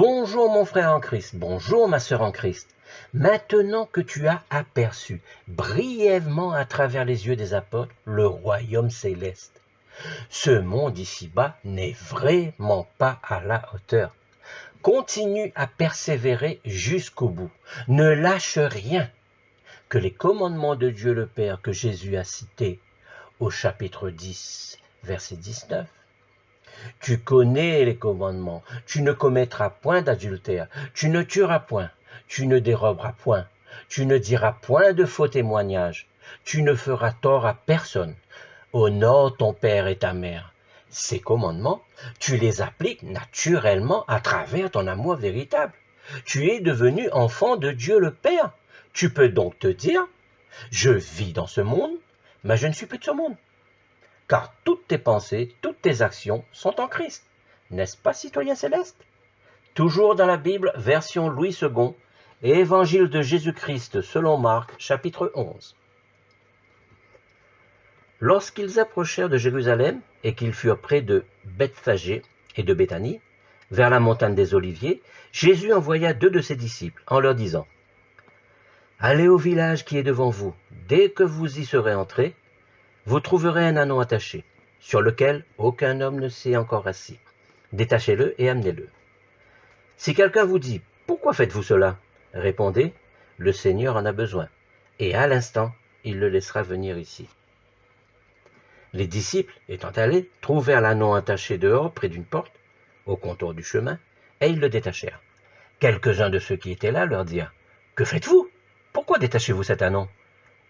Bonjour mon frère en Christ, bonjour ma sœur en Christ. Maintenant que tu as aperçu brièvement à travers les yeux des apôtres le royaume céleste, ce monde ici-bas n'est vraiment pas à la hauteur. Continue à persévérer jusqu'au bout. Ne lâche rien. Que les commandements de Dieu le Père que Jésus a cités au chapitre 10, verset 19, tu connais les commandements. Tu ne commettras point d'adultère. Tu ne tueras point. Tu ne déroberas point. Tu ne diras point de faux témoignages. Tu ne feras tort à personne. Honore ton père et ta mère. Ces commandements, tu les appliques naturellement à travers ton amour véritable. Tu es devenu enfant de Dieu le Père. Tu peux donc te dire, je vis dans ce monde, mais je ne suis plus de ce monde. Car toutes tes pensées, toutes tes actions sont en Christ. N'est-ce pas, citoyen céleste? Toujours dans la Bible, version Louis II, et Évangile de Jésus-Christ selon Marc, chapitre 11. Lorsqu'ils approchèrent de Jérusalem et qu'ils furent près de Bethphagée et de Béthanie, vers la montagne des Oliviers, Jésus envoya 2 de ses disciples en leur disant, « Allez au village qui est devant vous. Dès que vous y serez entrés, vous trouverez un ânon attaché, sur lequel aucun homme ne s'est encore assis. Détachez-le et amenez-le. Si quelqu'un vous dit, « Pourquoi faites-vous cela ?» Répondez, « Le Seigneur en a besoin, et à l'instant, il le laissera venir ici. » Les disciples, étant allés, trouvèrent l'ânon attaché dehors, près d'une porte, au contour du chemin, et ils le détachèrent. Quelques-uns de ceux qui étaient là leur dirent, « Que faites-vous? Pourquoi détachez-vous cet ânon ?»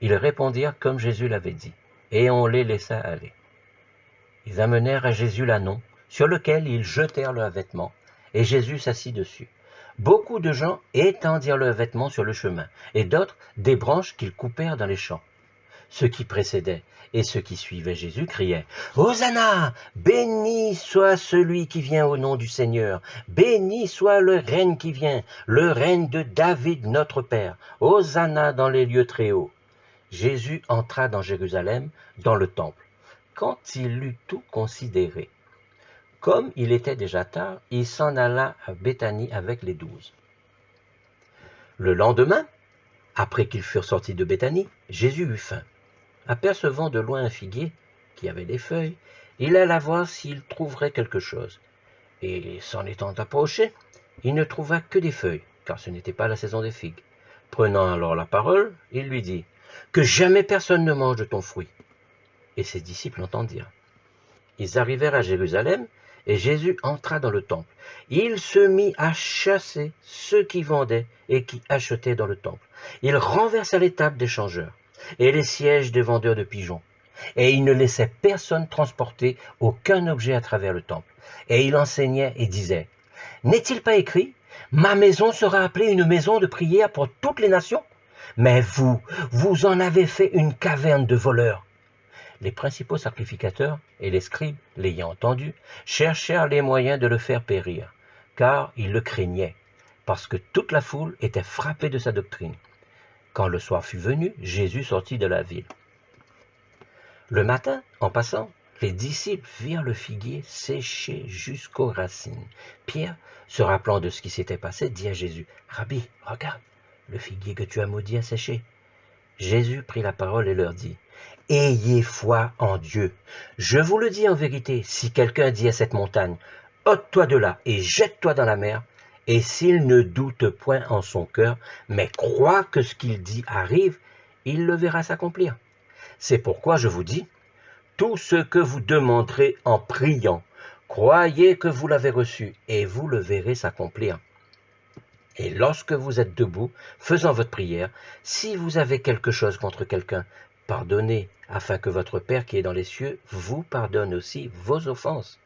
Ils répondirent comme Jésus l'avait dit, et on les laissa aller. Ils amenèrent à Jésus l'ânon, sur lequel ils jetèrent leurs vêtements, et Jésus s'assit dessus. Beaucoup de gens étendirent leurs vêtements sur le chemin, et d'autres des branches qu'ils coupèrent dans les champs. Ceux qui précédaient et ceux qui suivaient Jésus criaient « Hosanna! Béni soit celui qui vient au nom du Seigneur! Béni soit le règne qui vient, le règne de David notre Père! Hosanna dans les lieux très hauts! » Jésus entra dans Jérusalem, dans le temple. Quand il eut tout considéré, comme il était déjà tard, il s'en alla à Béthanie avec les 12. Le lendemain, après qu'ils furent sortis de Béthanie, Jésus eut faim. Apercevant de loin un figuier qui avait des feuilles, il alla voir s'il trouverait quelque chose. Et s'en étant approché, il ne trouva que des feuilles, car ce n'était pas la saison des figues. Prenant alors la parole, il lui dit, « Que jamais personne ne mange de ton fruit. » Et ses disciples l'entendirent. Ils arrivèrent à Jérusalem, et Jésus entra dans le temple. Il se mit à chasser ceux qui vendaient et qui achetaient dans le temple. Il renversa les tables des changeurs et les sièges des vendeurs de pigeons. Et il ne laissait personne transporter aucun objet à travers le temple. Et il enseignait et disait, « N'est-il pas écrit, ma maison sera appelée une maison de prière pour toutes les nations? Mais vous en avez fait une caverne de voleurs. » Les principaux sacrificateurs et les scribes, l'ayant entendu, cherchèrent les moyens de le faire périr, car ils le craignaient, parce que toute la foule était frappée de sa doctrine. Quand le soir fut venu, Jésus sortit de la ville. Le matin, en passant, les disciples virent le figuier séché jusqu'aux racines. Pierre, se rappelant de ce qui s'était passé, dit à Jésus, « Rabbi, regarde, le figuier que tu as maudit a séché. » Jésus prit la parole et leur dit, « Ayez foi en Dieu. Je vous le dis en vérité, si quelqu'un dit à cette montagne, « Ôte-toi de là et jette-toi dans la mer », et s'il ne doute point en son cœur, mais croit que ce qu'il dit arrive, il le verra s'accomplir. C'est pourquoi je vous dis, tout ce que vous demanderez en priant, croyez que vous l'avez reçu, et vous le verrez s'accomplir. Et lorsque vous êtes debout, faisant votre prière, si vous avez quelque chose contre quelqu'un, pardonnez, afin que votre Père qui est dans les cieux vous pardonne aussi vos offenses.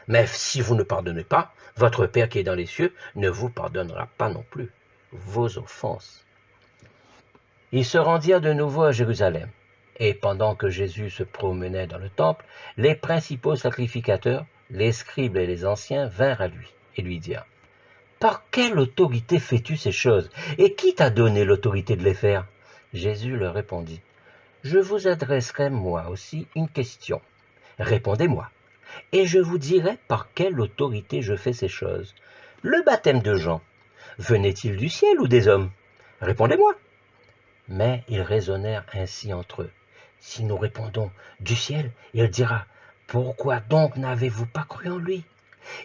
Mais si vous ne pardonnez pas, votre Père qui est dans les cieux ne vous pardonnera pas non plus vos offenses. » Ils se rendirent de nouveau à Jérusalem. Et pendant que Jésus se promenait dans le temple, les principaux sacrificateurs, les scribes et les anciens vinrent à lui et lui dirent, « Par quelle autorité fais-tu ces choses? Et qui t'a donné l'autorité de les faire ?» Jésus leur répondit, « Je vous adresserai moi aussi une question. Répondez-moi, et je vous dirai par quelle autorité je fais ces choses. Le baptême de Jean venait-il du ciel ou des hommes? Répondez-moi. Mais ils raisonnèrent ainsi entre eux. Si nous répondons du ciel, il dira, pourquoi donc n'avez-vous pas cru en lui?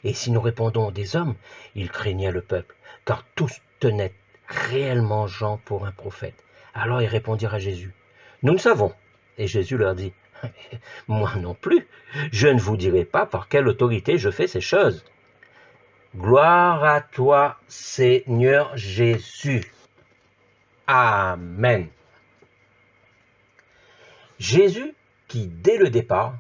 Et si nous répondons des hommes, ils craignaient le peuple, car tous tenaient réellement Jean pour un prophète. Alors ils répondirent à Jésus, nous ne savons. Et Jésus leur dit, moi non plus, je ne vous dirai pas par quelle autorité je fais ces choses. Gloire à toi, Seigneur Jésus. Amen. Jésus, qui dès le départ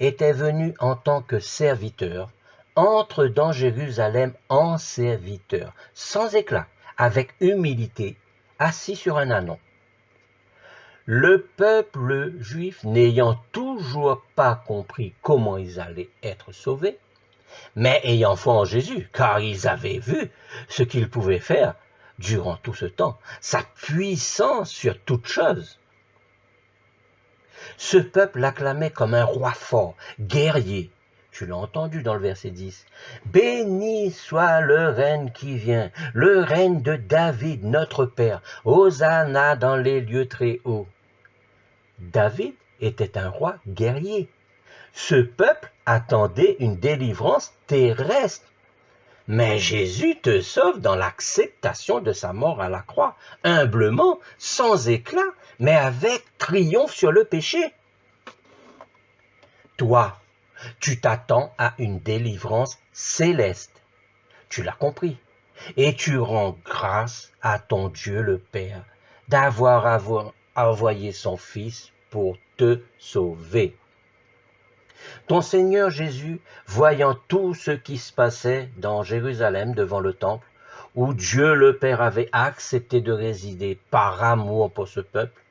était venu en tant que serviteur, entre dans Jérusalem en serviteur, sans éclat, avec humilité, assis sur un ânon. Le peuple juif, n'ayant toujours pas compris comment ils allaient être sauvés, mais ayant foi en Jésus, car ils avaient vu ce qu'il pouvait faire durant tout ce temps, sa puissance sur toute chose. Ce peuple l'acclamait comme un roi fort, guerrier. Tu l'as entendu dans le verset 10. Béni soit le règne qui vient, le règne de David, notre Père. Hosanna dans les lieux très hauts. David était un roi guerrier. Ce peuple attendait une délivrance terrestre. Mais Jésus te sauve dans l'acceptation de sa mort à la croix, humblement, sans éclat, mais avec triomphe sur le péché. Toi, tu t'attends à une délivrance céleste. Tu l'as compris. Et tu rends grâce à ton Dieu le Père d'avoir envoyé son Fils pour te sauver. Ton Seigneur Jésus, voyant tout ce qui se passait dans Jérusalem devant le temple, où Dieu le Père avait accepté de résider par amour pour ce peuple,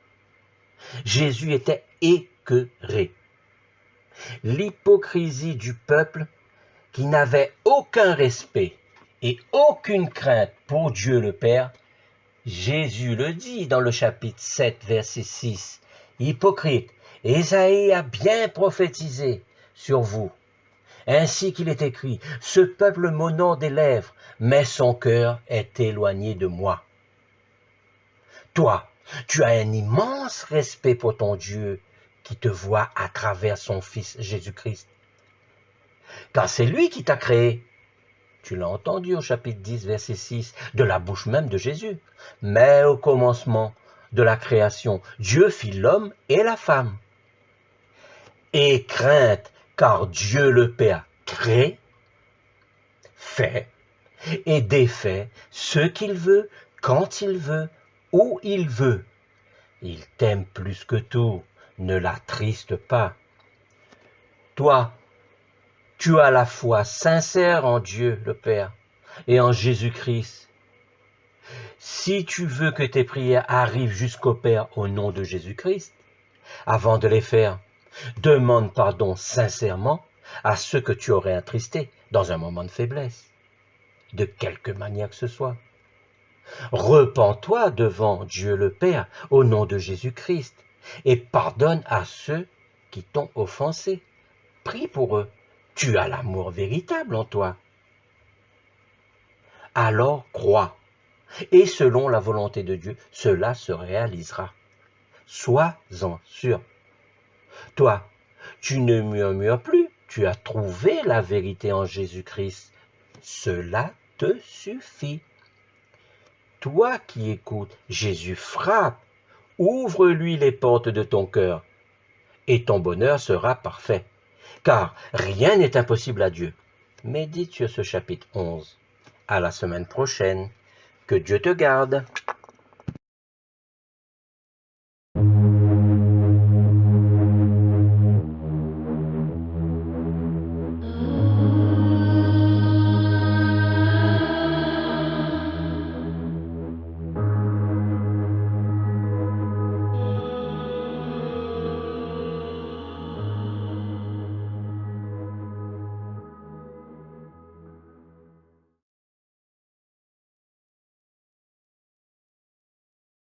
Jésus était écœuré. L'hypocrisie du peuple qui n'avait aucun respect et aucune crainte pour Dieu le Père, Jésus le dit dans le chapitre 7, verset 6, « Hypocrite, Ésaïe a bien prophétisé sur vous, ainsi qu'il est écrit, « Ce peuple m'honore des lèvres, mais son cœur est éloigné de moi. » Toi, tu as un immense respect pour ton Dieu qui te voit à travers son Fils Jésus-Christ. Car c'est lui qui t'a créé. Tu l'as entendu au chapitre 10, verset 6, de la bouche même de Jésus. Mais au commencement de la création, Dieu fit l'homme et la femme. Et crainte, car Dieu le Père crée, fait et défait ce qu'il veut, quand il veut, où il veut. Il t'aime plus que tout, ne l'attriste pas. Toi, tu as la foi sincère en Dieu le Père et en Jésus-Christ. Si tu veux que tes prières arrivent jusqu'au Père au nom de Jésus-Christ, avant de les faire, demande pardon sincèrement à ceux que tu aurais attristés dans un moment de faiblesse, de quelque manière que ce soit. Repens-toi devant Dieu le Père au nom de Jésus-Christ et pardonne à ceux qui t'ont offensé. Prie pour eux. Tu as l'amour véritable en toi. Alors crois, et selon la volonté de Dieu, cela se réalisera. Sois-en sûr. Toi, tu ne murmures plus, tu as trouvé la vérité en Jésus-Christ. Cela te suffit. Toi qui écoutes, Jésus frappe, ouvre-lui les portes de ton cœur, et ton bonheur sera parfait. Car rien n'est impossible à Dieu. Médite sur ce chapitre 11. À la semaine prochaine. Que Dieu te garde.